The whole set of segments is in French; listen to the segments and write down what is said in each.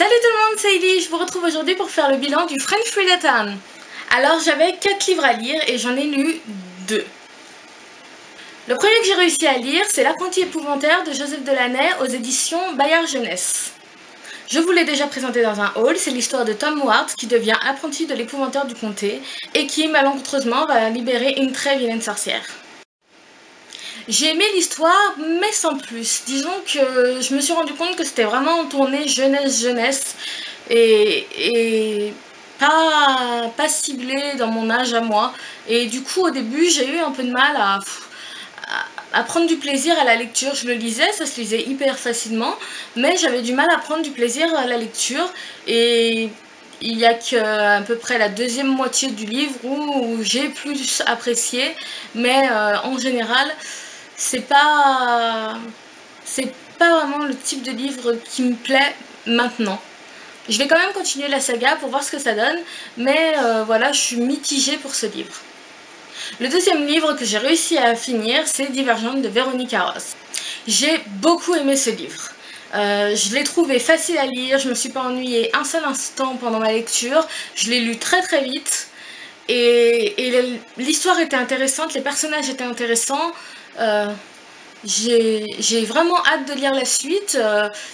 Salut tout le monde, c'est Ellie, je vous retrouve aujourd'hui pour faire le bilan du French Readathon. Alors j'avais 4 livres à lire et j'en ai lu 2. Le premier que j'ai réussi à lire, c'est L'apprenti épouvantaire de Joseph Delaney aux éditions Bayard Jeunesse. Je vous l'ai déjà présenté dans un haul, c'est l'histoire de Tom Ward qui devient apprenti de l'épouvanteur du comté et qui malencontreusement va libérer une très vilaine sorcière. J'ai aimé l'histoire, mais sans plus. Disons que je me suis rendu compte que c'était vraiment tourné jeunesse et pas ciblé dans mon âge à moi. Et du coup, au début, j'ai eu un peu de mal à prendre du plaisir à la lecture. Je le lisais, ça se lisait hyper facilement, mais j'avais du mal à prendre du plaisir à la lecture. Et il n'y a qu'à peu près la deuxième moitié du livre où j'ai plus apprécié, mais en général, c'est pas vraiment le type de livre qui me plaît maintenant. Je vais quand même continuer la saga pour voir ce que ça donne, mais voilà, je suis mitigée pour ce livre. Le deuxième livre que j'ai réussi à finir, c'est Divergente de Véronique Arros. J'ai beaucoup aimé ce livre. Je l'ai trouvé facile à lire, je me suis pas ennuyée un seul instant pendant ma lecture, je l'ai lu très vite. Et l'histoire était intéressante, les personnages étaient intéressants. J'ai vraiment hâte de lire la suite.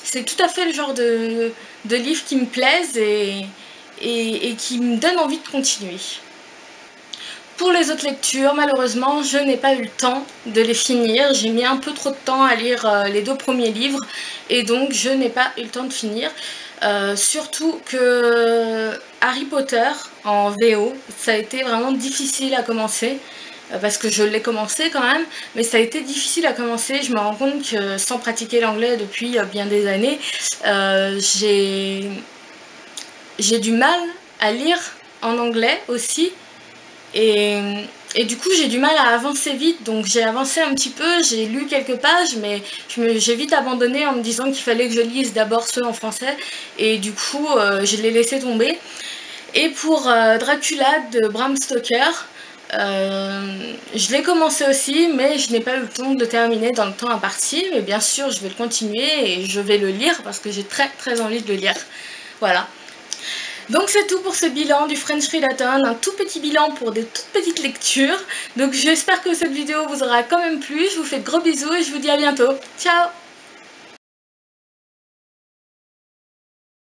C'est tout à fait le genre de livre qui me plaise et qui me donne envie de continuer. Pour les autres lectures, malheureusement, je n'ai pas eu le temps de les finir. J'ai mis un peu trop de temps à lire les 2 premiers livres et donc je n'ai pas eu le temps de finir. Surtout que Harry Potter en VO, ça a été vraiment difficile à commencer. Parce que je l'ai commencé quand même, mais ça a été difficile à commencer. Je me rends compte que sans pratiquer l'anglais depuis bien des années, j'ai du mal à lire en anglais aussi. Et du coup j'ai du mal à avancer vite, donc j'ai avancé un petit peu, j'ai lu quelques pages, mais j'ai vite abandonné en me disant qu'il fallait que je lise d'abord ceux en français, et du coup je l'ai laissé tomber. Et pour Dracula de Bram Stoker, je l'ai commencé aussi, mais je n'ai pas eu le temps de terminer dans le temps imparti, mais bien sûr je vais le continuer et je vais le lire parce que j'ai très envie de le lire. Voilà. Donc c'est tout pour ce bilan du French Readathon, un tout petit bilan pour des toutes petites lectures. Donc j'espère que cette vidéo vous aura quand même plu, je vous fais de gros bisous et je vous dis à bientôt. Ciao!